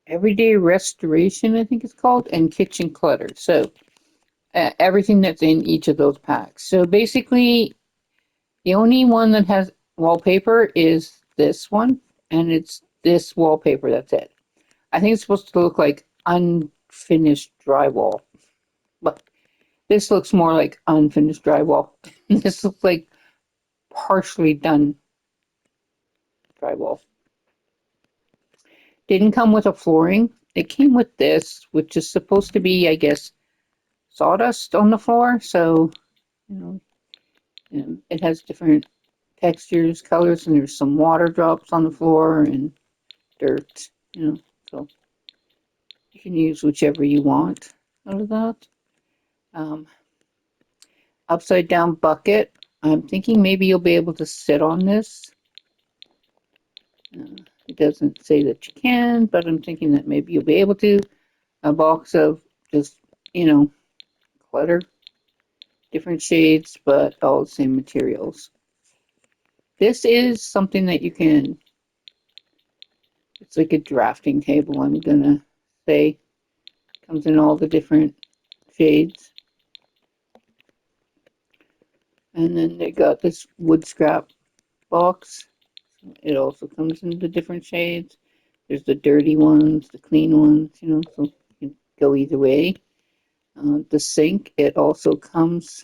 Everyday Restoration, I think it's called, and Kitchen Clutter. So everything that's in each of those packs. So basically, the only one that has wallpaper is this one, and it's this wallpaper. That's it. I think it's supposed to look like unfinished drywall, but this looks more like unfinished drywall. This looks like partially done drywall. Didn't come with a flooring. It came with this, which is supposed to be, I guess, sawdust on the floor. So, you know, it has different textures, colors, and there's some water drops on the floor and dirt, so you can use whichever you want out of that. Um, Upside down bucket. I'm thinking maybe you'll be able to sit on this. It doesn't say that you can, but I'm thinking that maybe you'll be able to. A box of just, clutter, different shades, but all the same materials. This is something that you can, it's like a drafting table, I'm gonna say. Comes in all the different shades. And then they got this wood scrap box. It also comes in the different shades. There's the dirty ones, the clean ones, so you can go either way. The sink, it also comes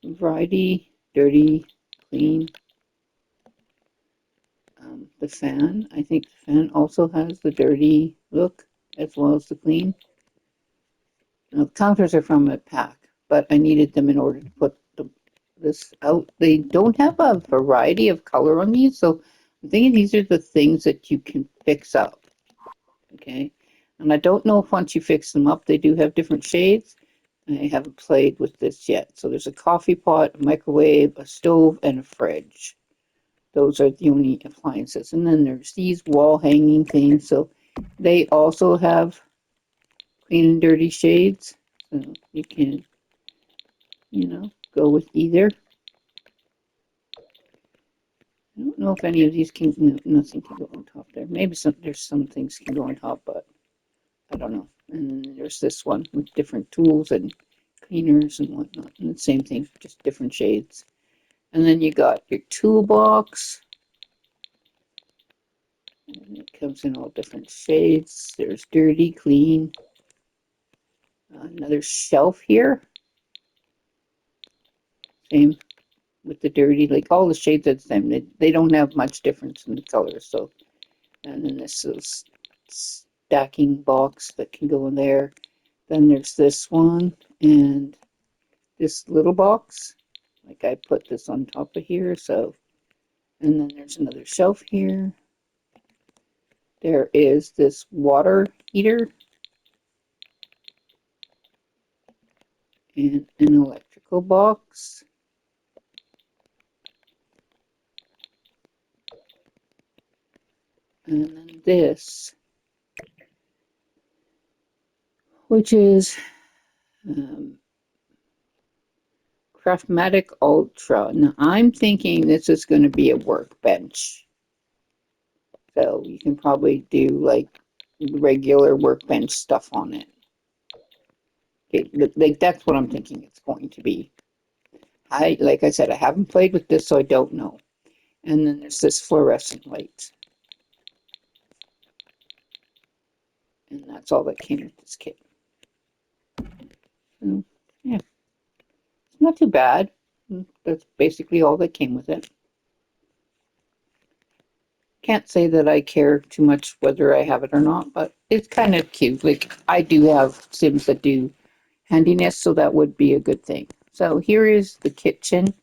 variety, dirty, clean. The fan, I think the fan also has the dirty look as well as the clean. Now, the counters are from a pack, but I needed them in order to put this out. They don't have a variety of color on these, so I'm thinking these are the things that you can fix up. Okay, and I don't know if once you fix them up, they do have different shades. I haven't played with this yet. So there's a coffee pot, a microwave, a stove, and a fridge. Those are the only appliances. And then there's these wall hanging things. So they also have clean and dirty shades. So you can, go with either. I don't know if any of these can, no, nothing can go on top there. Maybe there's some things can go on top, but I don't know. And then there's this one with different tools and cleaners and whatnot. And the same thing, just different shades. And then you got your toolbox. And it comes in all different shades. There's dirty, clean. Another shelf here. Same with the dirty, like all the shades are the same. They don't have much difference in the colors. So, and then this is stacking box that can go in there. Then there's this one and this little box. Like I put this on top of here. So, and then there's another shelf here. There is this water heater and an electrical box. And then this, which is Craftmatic Ultra. Now I'm thinking this is going to be a workbench. So you can probably do like regular workbench stuff on it. Okay, like that's what I'm thinking it's going to be. Like I said, I haven't played with this, so I don't know. And then there's this fluorescent light. And that's all that came with this kit. So, yeah, it's not too bad. That's basically all that came with it. Can't say that I care too much whether I have it or not, but it's kind of cute. Like, I do have Sims that do handiness, so that would be a good thing. So here is the kitchen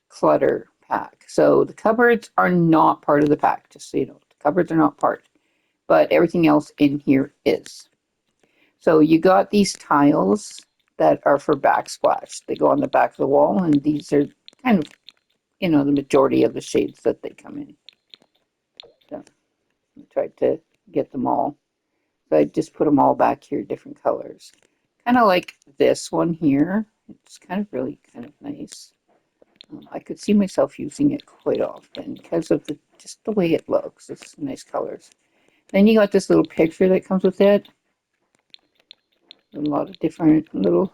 clutter pack. So the cupboards are not part of the pack, just so you know. The cupboards are not part, but everything else in here is. So you got these tiles that are for backsplash. They go on the back of the wall, and these are kind of, the majority of the shades that they come in. So I tried to get them all. So I just put them all back here, different colors. Kind of like this one here. It's kind of really kind of nice. I could see myself using it quite often because of just the way it looks. It's nice colors. Then you got this little picture that comes with it. A lot of different little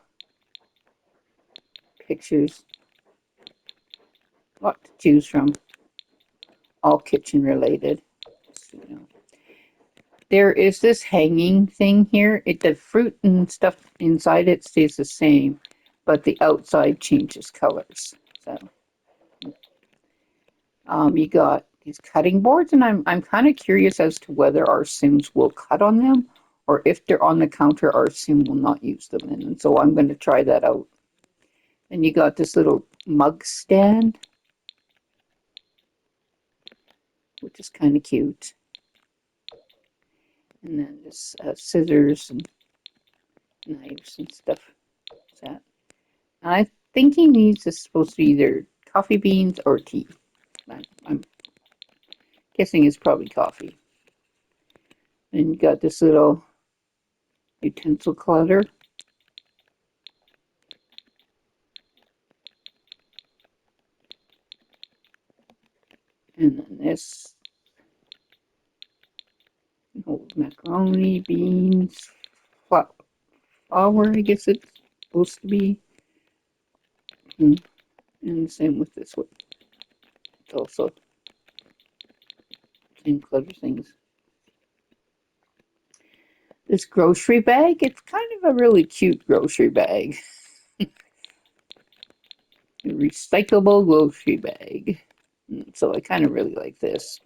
pictures. A lot to choose from. All kitchen related. So, there is this hanging thing here. The fruit and stuff inside it stays the same, but the outside changes colors. So you got these cutting boards, and I'm kind of curious as to whether our Sims will cut on them, or if they're on the counter, our Sim will not use them. And so I'm going to try that out. And you got this little mug stand, which is kind of cute. And then this scissors and knives and stuff. What's that? I think he needs is supposed to be either coffee beans or tea. I'm guessing it's probably coffee. And you got this little utensil clutter. And then this macaroni, beans, flour, I guess it's supposed to be. And the same with this one. It's also same clutter things. This grocery bag, it's kind of a really cute grocery bag. A recyclable grocery bag. So I kind of really like this.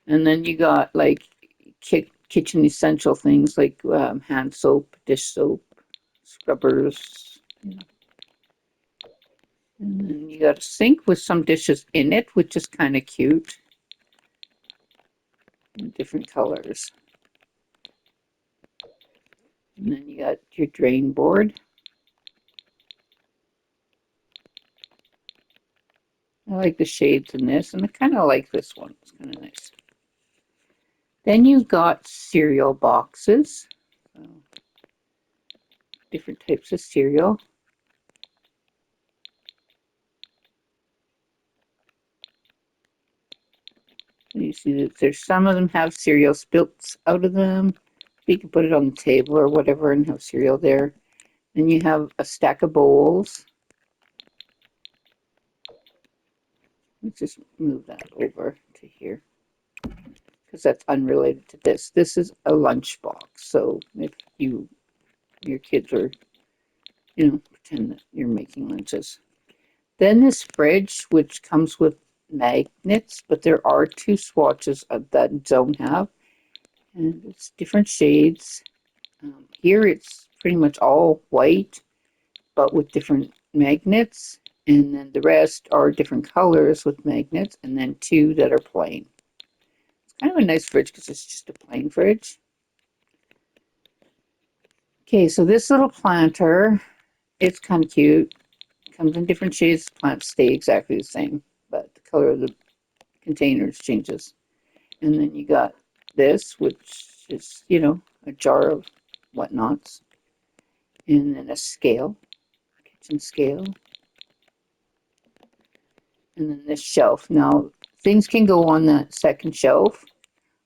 And then you got like kitchen essential things like hand soap, dish soap, scrubbers. And then you got a sink with some dishes in it, which is kind of cute. In different colors. And then you got your drain board. I like the shades in this, and I kind of like this one. It's kind of nice. Then you've got cereal boxes. So, different types of cereal. And you see that there's some of them have cereal spilt out of them. You can put it on the table or whatever and have cereal there. Then you have a stack of bowls. Let's just move that over to here because that's unrelated to this. This is a lunch box. So if your kids are, pretend that you're making lunches. Then this fridge, which comes with magnets, but there are two swatches that don't have, and it's different shades. Here it's pretty much all white, but with different magnets, and then the rest are different colors with magnets, and then two that are plain. It's kind of a nice fridge because it's just a plain fridge. Okay, so this little planter, it's kind of cute. Comes in different shades. Plants stay exactly the same, but the color of the containers changes. And then you got this, which is, a jar of whatnots. And then a scale, kitchen scale. And then this shelf. Now, things can go on that second shelf.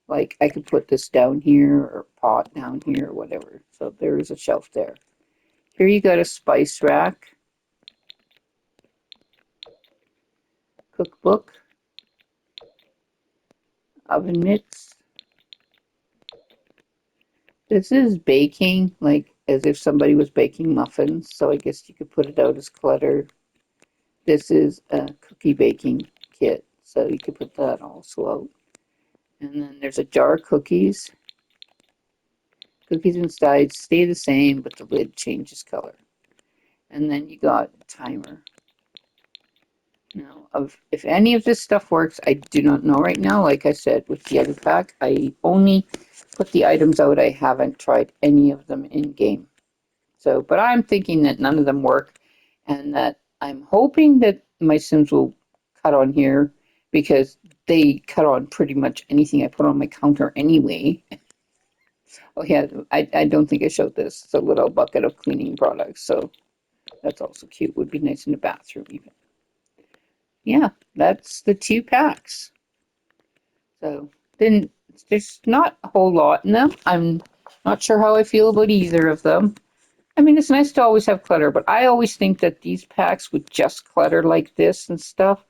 Like I could put this down here or pot down here or whatever. So there is a shelf there. Here you got a spice rack. Cookbook. Oven mitts. This is baking, like as if somebody was baking muffins. So I guess you could put it out as clutter. This is a cookie baking kit. So you could put that also out. And then there's a jar of cookies. Cookies inside stay the same, but the lid changes color. And then you got a timer. Now, if any of this stuff works, I do not know right now. Like I said, with the other pack, I only put the items out. I haven't tried any of them in game. So, but I'm thinking that none of them work, and that I'm hoping that my Sims will cut on here because they cut on pretty much anything I put on my counter anyway. Oh yeah, I don't think I showed this. It's a little bucket of cleaning products, so that's also cute. Would be nice in the bathroom even. Yeah, that's the two packs. So then There's not a whole lot in them. I'm not sure how I feel about either of them. I mean, it's nice to always have clutter, but I always think that these packs with just clutter like this and stuff,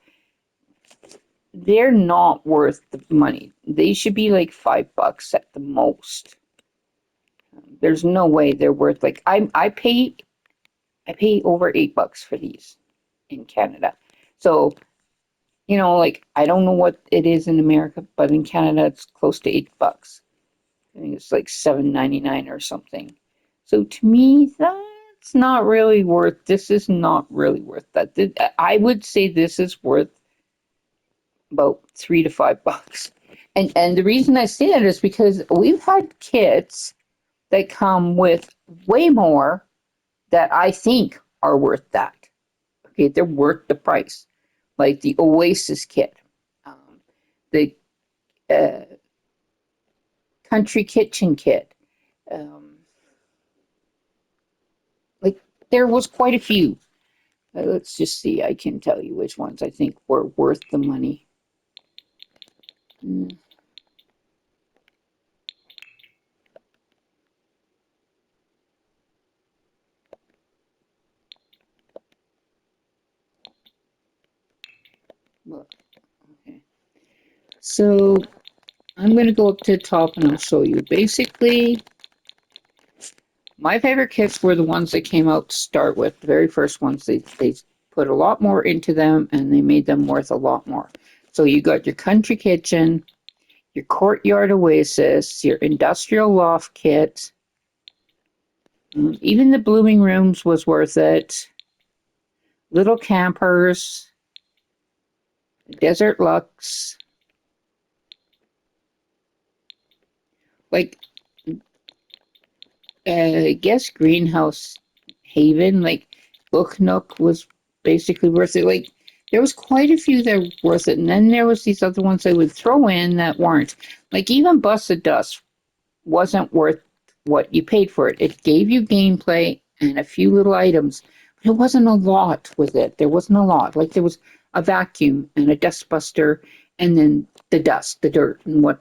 they're not worth the money. They should be like $5 at the most. There's no way they're worth like I pay over $8 for these in Canada. So, like I don't know what it is in America, but in Canada it's close to $8. I think it's like 7.99 or something. So to me, that's not really worth. This is not really worth that. I would say this is worth about $3 to $5. And the reason I say that is because we've had kits that come with way more that I think are worth that. Okay, they're worth the price, like the Oasis kit, the uh, Country Kitchen kit. Um, like there was quite a few. Let's just see. I can tell you which ones I think were worth the money. Mm, Look, okay. So I'm going to go up to the top and I'll show you. Basically, my favorite kits were the ones that came out to start with. The very first ones, they put a lot more into them and they made them worth a lot more. So you got your Country Kitchen, your Courtyard Oasis, your Industrial Loft kit. Even the Blooming Rooms was worth it. Little Campers, Desert Lux, like I guess Greenhouse Haven, like Book Nook was basically worth it. Like there was quite a few that were worth it, and then there was these other ones I would throw in that weren't. Like even Busted Dust wasn't worth what you paid for it. It gave you gameplay and a few little items, but it wasn't a lot with it. There wasn't a lot. Like there was a vacuum and a dust buster, and then the dust, the dirt, and what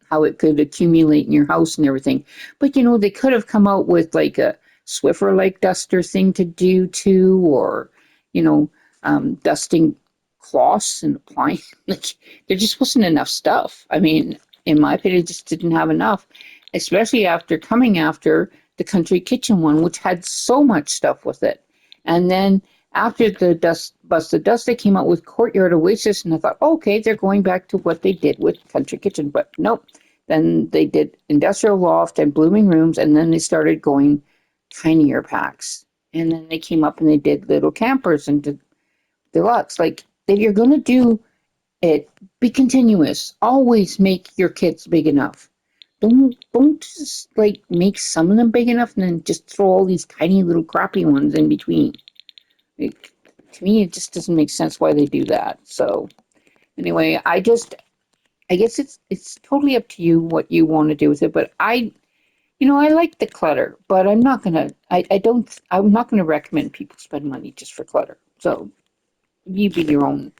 how it could accumulate in your house and everything. But they could have come out with like a Swiffer like duster thing to do too, or you know, dusting cloths and applying. Like there just wasn't enough stuff. I mean, in my opinion, just didn't have enough, especially after coming after the Country Kitchen one, which had so much stuff with it. And then after the Busted Dust, they came out with Courtyard Oasis, and I thought, oh, okay, they're going back to what they did with Country Kitchen, but nope. Then they did Industrial Loft and Blooming Rooms, and then they started going tinier packs. And then they came up and they did Little Campers and Deluxe. Like, if you're going to do it, be continuous. Always make your kits big enough. Don't just like make some of them big enough and then just throw all these tiny little crappy ones in between. Like, to me, it just doesn't make sense why they do that. So anyway, I guess it's totally up to you what you want to do with it. But I like the clutter, but I'm not gonna recommend people spend money just for clutter. So you be your own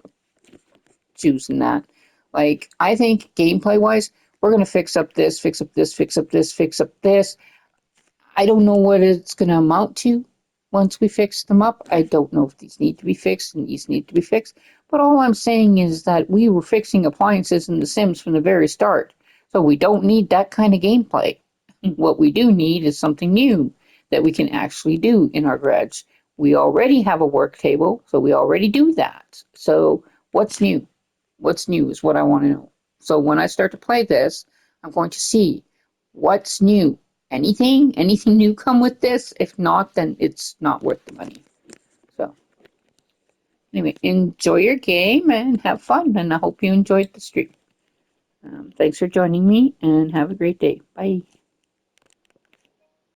choosing that. Like, I think gameplay wise, we're going to fix up this, fix up this, fix up this, fix up this. I don't know what it's going to amount to once we fix them up. I don't know if these need to be fixed and these need to be fixed. But all I'm saying is that we were fixing appliances in The Sims from the very start. So we don't need that kind of gameplay. What we do need is something new that we can actually do in our garage. We already have a work table, so we already do that. So what's new? What's new is what I want to know. So when I start to play this, I'm going to see what's new. Anything new come with this? If not, then it's not worth the money. So anyway, enjoy your game and have fun. And I hope you enjoyed the stream. Thanks for joining me and have a great day. Bye.